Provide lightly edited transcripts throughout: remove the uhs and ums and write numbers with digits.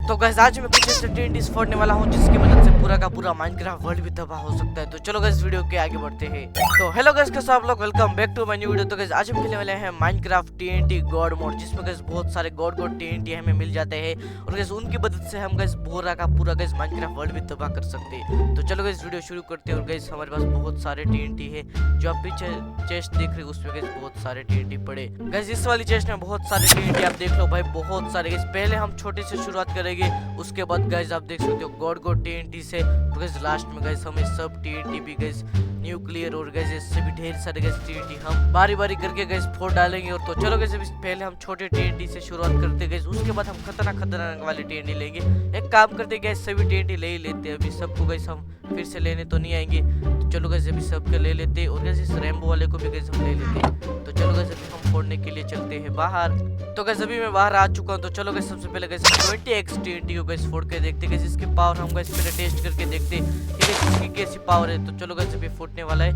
तो गाइस आज मैं कुछ ऐसे टीएनटीज फोड़ने वाला हूँ जिसकी मदद से पूरा का पूरा माइनक्राफ्ट वर्ल्ड भी तबाह हो सकता है। तो चलो गाइस वीडियो के आगे बढ़ते हैं। तो हेलो गाइस, कैसे आप लोग, welcome back to my new video. तो गाइस आज हम खेलने वाले हैं माइनक्राफ्ट टीएनटी गॉड मोड, जिसमें गाइस बहुत सारे गॉड टीएनटी हमें मिल जाते हैं और गाइस उनकी मदद से हम गाइस पूरा का पूरा गाइस माइनक्राफ्ट वर्ल्ड भी तबाह कर सकते हैं। तो चलो गाइस वीडियो शुरू करते हैं। और गाइस हमारे पास बहुत सारे टीएनटी है, जो आप पीछे चेस्ट देख रहे हो उसमें गाइस बहुत सारे टीएनटी पड़े। गाइस इस वाली चेस्ट में बहुत सारे टीएनटी आप देख लो भाई, बहुत सारे। गाइस पहले हम छोटे से शुरुआत करेंगे, उसके बाद गाइस आप देख सकते हो गॉड टीएनटी से। तो गाइस लास्ट में गाइस हमें सब टीएनटी भी गाइस न्यूक्लियर और गाइस इससे भी ढेर सारे गाइस टीएनटी हम बारी बारी करके गाइस फोड़ डालेंगे। और तो चलो गाइस पहले हम छोटे टीएनटी से शुरुआत करते हैं गाइस, उसके बाद हम खतरनाक वाले टीएनटी लेंगे। एक काम करते हैं गाइस, सभी टीएनटी ले ही लेते हैं। अभी सबको गाइस हम फिर से लेने तो नहीं आएंगे, तो चलो गाइस अभी सबके ले लेते हैं। और गाइस इस रेनबो वाले को भी गाइस हम ले लेते हैं। तो चलो गाइस अभी हम फोड़ने के लिए चलते हैं बाहर। तो गाइस अभी मैं बाहर आ चुका हूं। तो चलो गाइस सबसे पहले गाइस 20x टीएनटी को गाइस फोड़ के देखते हैं गाइस, इसकी पावर हम गाइस पहले टेस्ट करके देखते हैं कि गाइस इसकी कैसी पावर है। तो चलो गाइस अभी फूटने वाला है,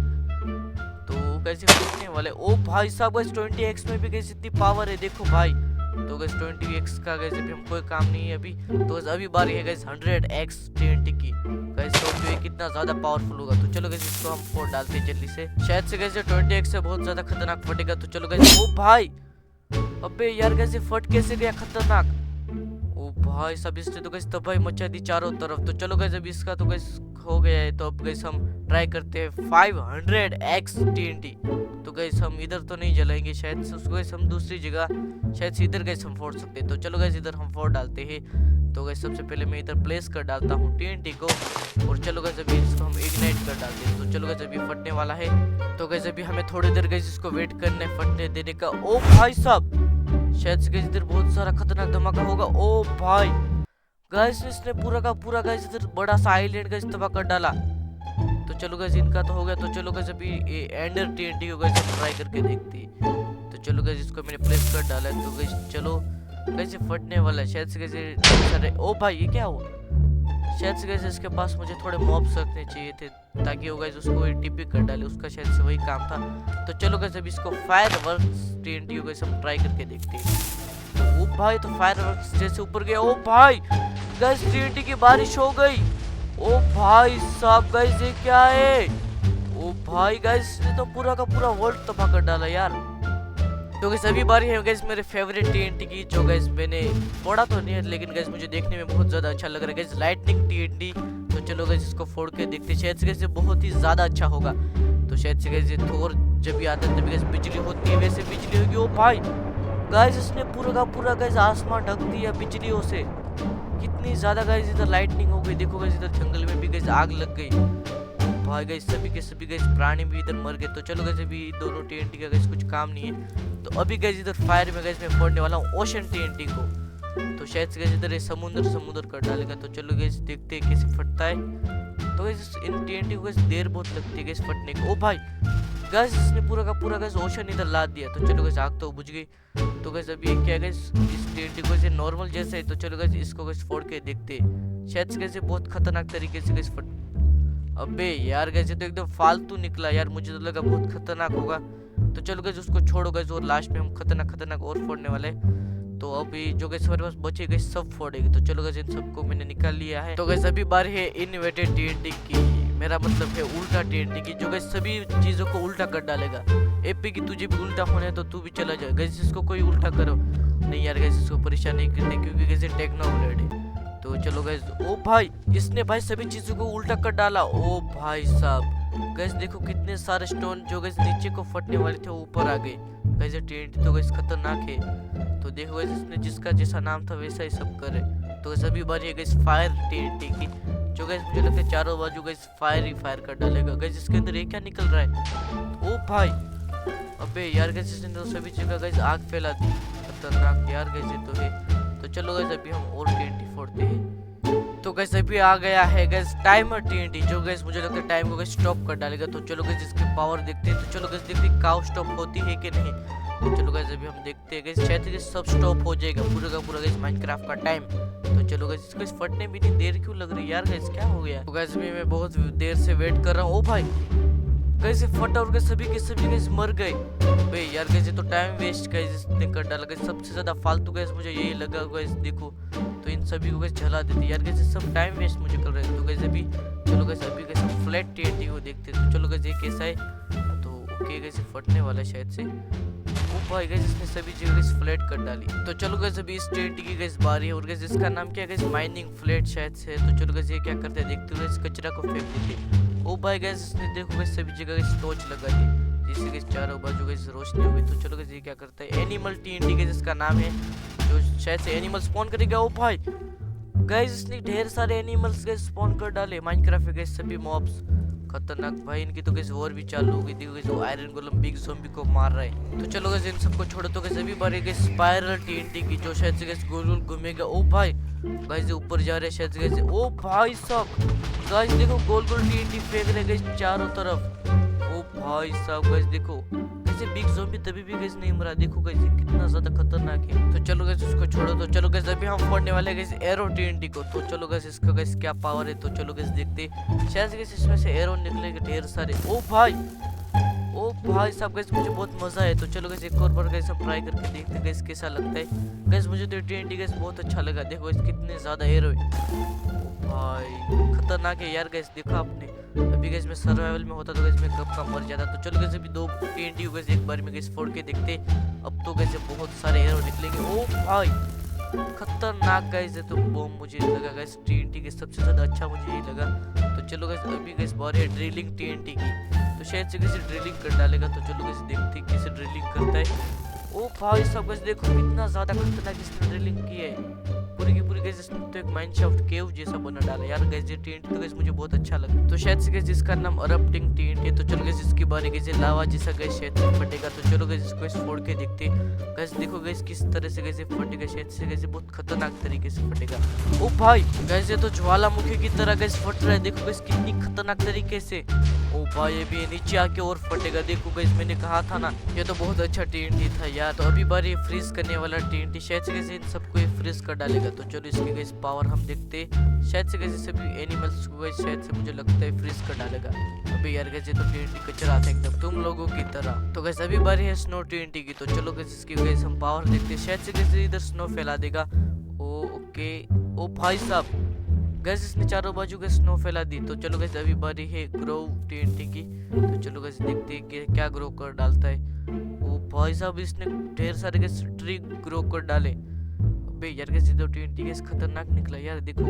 तो कैसे फूटने वाला है। ओ भाई साहब गाइस 20x में भी गाइस इतनी पावर है, देखो भाई। तो गाइस 20x का गाइस अभी हम कोई काम नहीं है अभी। तो गाइस अभी बारी है गाइस 100x टीएनटी की। गाइस सोचो ये कितना ज्यादा पावरफुल होगा। तो चलो गाइस इसको हम फोड़ डालते हैं जल्दी से, शायद से गाइस 20x से बहुत ज्यादा खतरनाक फटेगा। तो चलो गाइस, ओ भाई अबे यार कैसे फट कैसे गया खतरनाक। ओ भाई सब इसने तो गाइस तबाही मचा दी चारों तरफ। तो चलो गाइस अभी इसका तो गाइस हो गया है। तो अब गाइस हम ट्राई करते हैं 500x टीएनटी। तो गाइस हम इधर तो नहीं जलाएंगे, शायद से उसको गाइस हम दूसरी जगह शायद से इधर गाइस हम फोड़ सकते हैं। तो चलो गाइस इधर हम फोड़ डालते हैं। तो गाइस सबसे पहले मैं इधर प्लेस कर डालता हूँ टीएनटी को, और चलो गाइस अभी इसको हम इग्नाइट कर डालते हैं। तो चलो गाइस अभी फटने वाला है। तो गाइस अभी हमें थोड़ी देर गाइस इसको वेट करने फटने देने का। ओ भाई साहब शायद से गाइस इधर बहुत सारा खतरनाक धमाका होगा। ओ भाई गाइस इसने पूरा का पूरा गाइस इधर बड़ा सा आइलैंड गाइस तबाह कर डाला। तो चलो गाइस इनका तो हो गया। तो चलो गाइस अभी एंडर टीएनटी को गाइस हम ट्राई करके देखते हैं। तो चलो गाइस इसको मैंने प्लेस कर डाला है। तो गाइस चलो गाइस फटने वाला है, शायद से गाइस सारे। ओ भाई ये क्या हुआ, शायद से गाइस इसके पास मुझे थोड़े मॉब्स रखने चाहिए थे ताकि वो गाइस उसको टीपी कर डाले, उसका शायद से वही काम था। तो चलो गाइस अभी इसको फायरवर्क्स टीएनटी को गाइस हम ट्राई करके देखते हैं। ओ भाई तो फायरवर्क्स जैसे ऊपर गया। ओ भाई गाइस टीएनटी की बारिश हो गई। ओ भाई साहब गाइस ये क्या है। ओ भाई गाइस ने तो पूरा का पूरा वर्ल्ड तबाह कर डाला यार। तो गाइस अभी बारी है गाइस मेरे फेवरेट टीएनटी की, जो गाइस मैंने फोड़ा तो नहीं है लेकिन गाइस मुझे देखने में बहुत ज्यादा अच्छा लग रहा है गाइस, लाइटनिंग टीएनटी। तो चलो गाइस इसको फोड़ के देखते हैं, शायद से गाइस बहुत ही ज्यादा अच्छा होगा। तो शायद से गाइस थोर जब भी आता है तभी गाइस बिजली होती है, वैसे बिजली होगी। ओ भाई गाइस इसने पूरा का पूरा गाइस आसमान ढक दिया बिजलियों से, कितनी ज्यादा गाइस इधर लाइटनिंग हो गई। देखो गाइस इधर जंगल में भी गाइस आग लग गई। भाई गाइस सभी के सभी गाइस प्राणी भी इधर मर गए। तो चलो गाइस अभी दोनों टीएनटी का गाइस कुछ काम नहीं है। तो अभी गाइस इधर फायर में गाइस मैं फोड़ने वाला हूँ ओशन टीएनटी को। तो शायद से गाइस इधर ये समुद्र कर डालेगा। तो चलो गाइस देखते हैं कैसे फटता है। तो गाइस इन टीएनटी को गाइस देर बहुत लगती है गाइस फटने को। ओ भाई गाइस इसने पूरा का पूरा गाइस ओशन इधर ला दिया। तो चलो गाइस आग तो बुझ गई। तो गाइस अभी क्या गाइस इस टीएनटी को ऐसे नॉर्मल जैसे है। तो चलो गाइस इसको गाइस फोड़ के देखते हैं, शायद से गाइस बहुत खतरनाक तरीके से गाइस फट। अबे यार गाइस ये तो एकदम फालतू निकला यार, मुझे तो लगा बहुत खतरनाक होगा। तो चलो गाइस उसको छोड़ो गाइस, और लास्ट में हम खतरनाक और फोड़ने वाले। तो अभी जो गाइस हमारे पास बचे गए सब फोड़ेंगे। तो चलो गाइस इन सबको मैंने निकाल लिया है। तो गाइस अभी बारी है इनवर्टेड टीएनटी की, मेरा मतलब है उल्टा टीएनटी की, जो गाइस सभी चीजों को उल्टा कर डालेगा। एपी की तुझे भी उल्टा होने तो तू भी चला जाए गाइस, इसको कोई उल्टा करो नहीं यार गाइस, इसको परेशान नहीं करते क्योंकि गाइस टेक्नोब्लेड है। तो चलो गाइस, ओ भाई इसने भाई सभी चीजों को उल्टा कर डाला। ओ भाई साहब गाइस देखो कितने सारे स्टोन जो गाइस नीचे को फटने वाले थे ऊपर आ गए। गाइस टीएनटी तो गाइस खतरनाक है। तो देखो गाइस इसने जिसका जैसा नाम था वैसा ही सब करे। तो गाइस अभी बारी है गाइस फायर टीएनटी की, जो गाइस मुझे लगता है चारों बाजू गाइस फायर ही फायर कर डालेगा। गाइस इसके अंदर ये क्या निकल रहा है। ओ भाई अबे यार गाइस इसने तो सभी जगह गाइस आग फैला दी, खतरनाक यार गाइस ये तो है। तो चलो गाइस अभी हम और टीएनटी फोड़ते हैं। तो गाइस अभी आ गया है गाइस टाइमर टीएनटी, जो गाइस मुझे लगता है टाइम को गाइस स्टॉप कर डालेगा। तो चलो गाइस इसकी पावर देखते हैं। तो चलो गाइस देखते हैं काउ स्टॉप होती है कि नहीं। तो चलो गाइस अभी हम देखते हैं गाइस, शायद गाइस सब स्टॉप हो जाएगा पूरा का पूरा गाइस माइनक्राफ्ट का टाइम। तो चलो गाइस इसको इस फटने भी नहीं देर क्यों लग रही यार गाइस, क्या हो गया। तो गाइस मैं बहुत देर से वेट कर रहा हूँ। ओ भाई कैसे फटा और सभी के सभी गैस मर गए। बे यार कैसे तो टाइम वेस्ट गैस इसने कर डाला गैस। सबसे ज्यादा फालतू गैस मुझे यही लगा गैस। देखो तो इन सभी को गैस जला देती यार कैसे। सब टाइम वेस्ट मुझे कर रहे हैं। तो गैस अभी चलो गैस अभी गैस हम फ्लैट टीएनटी को देखते हैं। तो चलो गैस ये कैसा है। तो ओके गैस फटने वाला है शायद से। ओ भाई गैस इसने सभी जगह गैस फ्लैट कर डाली। तो चलो गैस अभी इस टीएनटी की गैस बारी है और गैस इसका नाम क्या है गैस माइनिंग फ्लैट शायद से। तो चलो गैस ये क्या करते हैं देखते हुए इस कचरा को फेंक देते। ओ भाई गैस इसने देखो गैस सभी जगह गैस टॉर्च लगा दी जिससे गैस चारों बाजू गैस रोशनी हुई। तो चलो गैस ये क्या करता है एनिमल टीएनटी गैस इसका नाम है जो शायद से एनिमल स्पॉन करेगा। ओ भाई गैस इसने ढेर सारे एनिमल्स गैस स्पॉन कर डाले माइनक्राफ्ट में गैस सभी मॉब्स खतरनाक। भाई इनकी तो गैस वॉर भी चालू हो गई। देखो गैस वो आयरन गोलम बिग ज़ॉम्बी को मार रहा है। तो चलो गैस इन सबको छोड़ो। तो गैस अभी बारी गैस स्पाइरल टीएनटी की जो शायद से गैस गोल गोल घूमेगा। ओ भाई गैस ऊपर जा रहे शायद से गैस। ओ भाई साहब गाइस देखो गोल गोल टीएनटी फेंक रहे गैस चारों तरफ। ओ भाई साहब गाइस देखो कैसे बिग ज़ॉम्बी तभी भी गैस नहीं मरा। देखो गैस कितना ज्यादा खतरनाक है। तो चलो गैस उसको छोड़ो। तो चलो गैस अभी हम फोड़ने वाले गैस एरो टीएनटी को। तो चलो गैस इसका गैस क्या पावर है। तो चलो गैस देखते शायद गैस इसमें से एरो निकलेगा ढेर सारे। ओ भाई साहब गैस मुझे बहुत मजा है। तो चलो गैस एक और बार गैस हम ट्राई करके देखते हैं गैस कैसा लगता है। गैस मुझे तो टीएनटी गैस बहुत अच्छा लगा। देखो गैस कितने ज्यादा एरो है। भाई खतरनाक है यार गैस। देखा आपने अभी गैस में सर्वाइवल में होता तो गैस में कब का मर जाता। तो चलो गैस अभी 2 टीएनटी गैस एक बार में गैस फोड़ के देखते। अब तो गैस बहुत सारे एरो निकलेंगे। ओ भाई खतरनाक गैस है। तो बॉम्ब मुझे लगा गैस टीएनटी के सबसे ज्यादा अच्छा मुझे यही लगा। तो चलो गैस अभी गैस बारी है ड्रिलिंग टीएनटी की। तो शायद से किसी ड्रिलिंग कर डालेगा। तो चलो गैस देखते कैसे ड्रिलिंग करता है। ओ भाई सब गैस देखो कितना ज्यादा खतरनाक इसने ड्रिलिंग की है। पूरी की पूरी गैस इसने तो एक माइनशाफ्ट केव जैसा बना डाला यार गैस। ये टीएनटी तो गैस मुझे बहुत अच्छा लगा। तो शायद से गैस इसका नाम अरप्टिंग टीएनटी है। तो चलो गैस इसकी बारी गैस लावा जैसा गैस शायद से फटेगा। तो चलो गैस इसको गैस फोड़ के देखते गैस। देखो गैस किस तरह से गैस फटेगा। शायद से गैस बहुत खतरनाक तरीके से फटेगा। ओ भाई गैस ये तो ज्वालामुखी की तरह गैस फट रहा है। देखो गैस कितनी खतरनाक तरीके से। ओ भाई ये भी नीचे आके और फटेगा। देखो गैस मैंने कहा था ना ये तो बहुत अच्छा टीएनटी था यार। तो अभी बारी फ्रीज करने वाला टीएनटी शायद से गैस इन सबको फ्रीज कर डालेगा। तो चलो इसकी गैस पावर हम देखते शायद से गैस सभी एनिमल्स को गैस शायद से मुझे लगता है फ्रीज कर डालेगा। अभी यार गैस ये तो टीएनटी कचरा था एकदम तुम लोगों की तरह। तो गैस अभी बारी है स्नो टीएनटी की। तो चलो गैस इसकी गैस हम पावर देखते शायद से गैस इधर स्नो फैला देगा। ओके ओ भाई साहब गैस इसने चारों बाजू के स्नो फैला दी। तो चलो गैस अभी बारी है ग्रो टीएनटी की। तो चलो गैस देखते हैं कि क्या ग्रो कर डालता है। ओ भाई साहब इसने ढेर सारे गैस ट्री ग्रो कर डाले। अबे यार गैस ये तो टीएनटी गैस खतरनाक निकला यार। देखो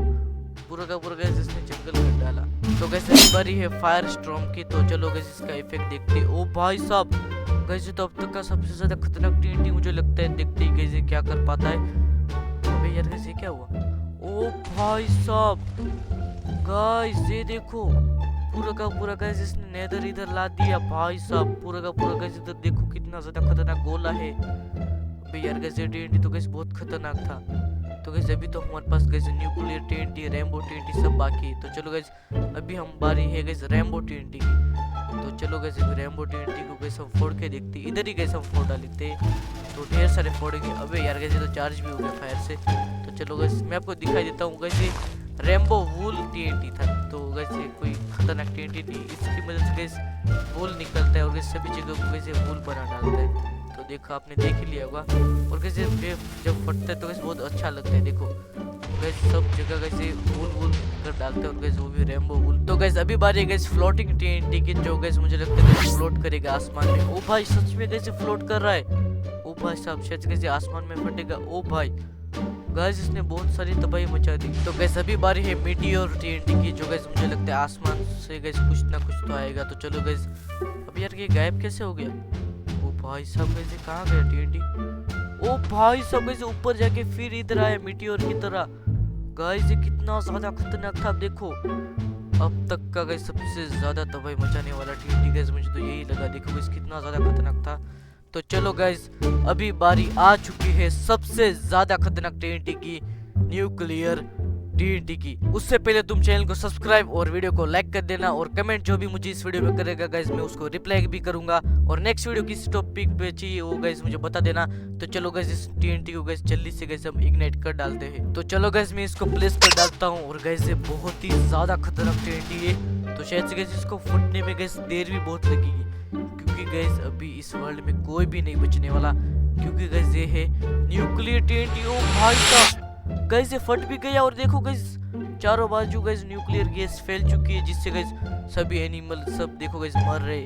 पूरा का पूरा गैस इसने जंगल कर डाला। तो गैस अभी बारी है फायर स्टॉर्म की। तो चलो गैस इसका इफेक्ट देखते हैं। ओ भाई साहब गैस तो अब तक का सबसे ज्यादा खतरनाक टीएनटी मुझे लगता है। देखते ही गैस क्या कर पाता है। अबे यार गैस ये क्या हुआ। ओ भाई साहब गाइस ये देखो पूरा का पूरा गैस इसने नेदर इधर ला दिया। भाई साहब पूरा का पूरा गैस इधर देखो कितना ज्यादा खतरनाक गोला है। अबे यार गैस ये टीएनटी तो गैस बहुत खतरनाक था। तो गैस अभी तो हमारे पास gas nuclear TNT rainbow TNT सब बाकी है। तो चलो गैस अभी हम बारी है गैस रेनबो टीएनटी की। तो चलो गैस रेनबो टीएनटी को गैस हम फोड़ के देखते इधर ही गैस हम फोड़ डालते। तो ढेर सारे फोड़ेंगे। अबे यार गैस तो चार्ज भी हो गया फायर से। तो चलो गैस मैं आपको दिखाई देता हूँ गैस रेनबो वूल टीएनटी था। तो गैस कोई खतरनाक टीएनटी नहीं। इसकी मदद से गैस वूल निकलता है और गैस सभी जगह को गैस वूल बना डालता है। तो देखो आपने देख ही लिया होगा। और गैस जब फटता है तो गैस बहुत अच्छा लगता है। देखो गैस सब जगह कैसे वूल वूल कर डालते हैं और गैस वो भी रेनबो वूल। तो गैस अभी बारी है गैस फ्लोटिंग टीएनटी की जो गैस मुझे लगता है गैस फ्लोट करेगा आसमान में। ओ भाई सच में कैसे फ्लोट कर रहा है। ओ भाई साहब शायद कैसे आसमान में फटेगा। ओ भाई गैस इसने बहुत सारी तबाही मचा दी। तो गैस अभी बारी है मीटियोर टीएनटी की जो गैस मुझे लगता है आसमान से गैस कुछ ना कुछ तो आएगा। तो चलो गैस अभी यार ये गायब कैसे हो गया। ओ भाई साहब कैसे कहाँ गया टीएनटी। ओ भाई साहब कैसे ऊपर जाके फिर इधर आया मीटियोर की तरह। गाइस ये कितना ज्यादा खतरनाक था। देखो अब तक का गैस सबसे ज्यादा तबाही मचाने वाला टीएनटी गैस मुझे तो यही लगा। देखो गैस कितना ज्यादा खतरनाक था। तो चलो गाइस अभी बारी आ चुकी है सबसे ज्यादा खतरनाक टीएनटी की न्यूक्लियर टीएनटी की। उससे पहले तुम चैनल को सब्सक्राइब और वीडियो को लाइक कर देना और कमेंट जो भी मुझे इस वीडियो में करेगा गाइस मैं उसको रिप्लाई भी करूंगा। और नेक्स्ट वीडियो किस टॉपिक पे चाहिए वो गाइस मुझे बता देना। तो चलो गाइस इस टीएनटी को गाइस जल्दी से गाइस हम इग्नाइट कर डालते हैं। तो चलो गाइस मैं इसको प्लेस कर डालता हूँ और गाइस ये बहुत ही ज्यादा खतरनाक टीएनटी है। तो तो शायद से गैस इसको फटने में गैस देर भी बहुत लगेगी, क्योंकि गैस अभी इस वर्ल्ड में कोई भी नहीं बचने वाला, क्योंकि गैस ये है न्यूक्लियर टीएनटी। ओ भाई साहब गैस ये फट भी गया और देखो गैस चारों बाजू गैस न्यूक्लियर गैस फैल चुकी है, जिससे गैस सभी एनिमल सब देखो गैस मर रहे।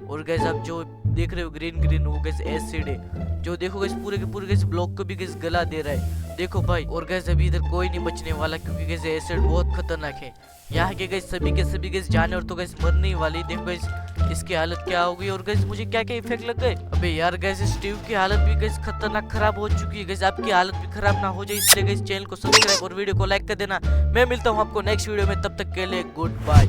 और गैस आप जो देख रहे हो ग्रीन ग्रीन वो गैस एसिड है, जो देखो गैस पूरे के पूरे गैस ब्लॉक को भी गैस गला दे रहा है, देखो भाई। और गैस अभी इधर कोई नहीं बचने वाला, क्योंकि गैस एसिड बहुत खतरनाक है। यहाँ के सभी गैस जानवर तो गैस मरने ही वाली, देखो गैस इसकी हालत क्या हो गई। और गैस मुझे क्या क्या इफेक्ट लग गए। अबे यार गैस स्टीव की हालत भी गैस खतरनाक खराब हो चुकी है। गैस आपकी हालत भी खराब ना हो जाए इसलिए गैस चैनल को सब्सक्राइब और वीडियो को लाइक कर देना। मैं मिलता हूँ आपको नेक्स्ट वीडियो में, तब तक के लिए गुड बाय।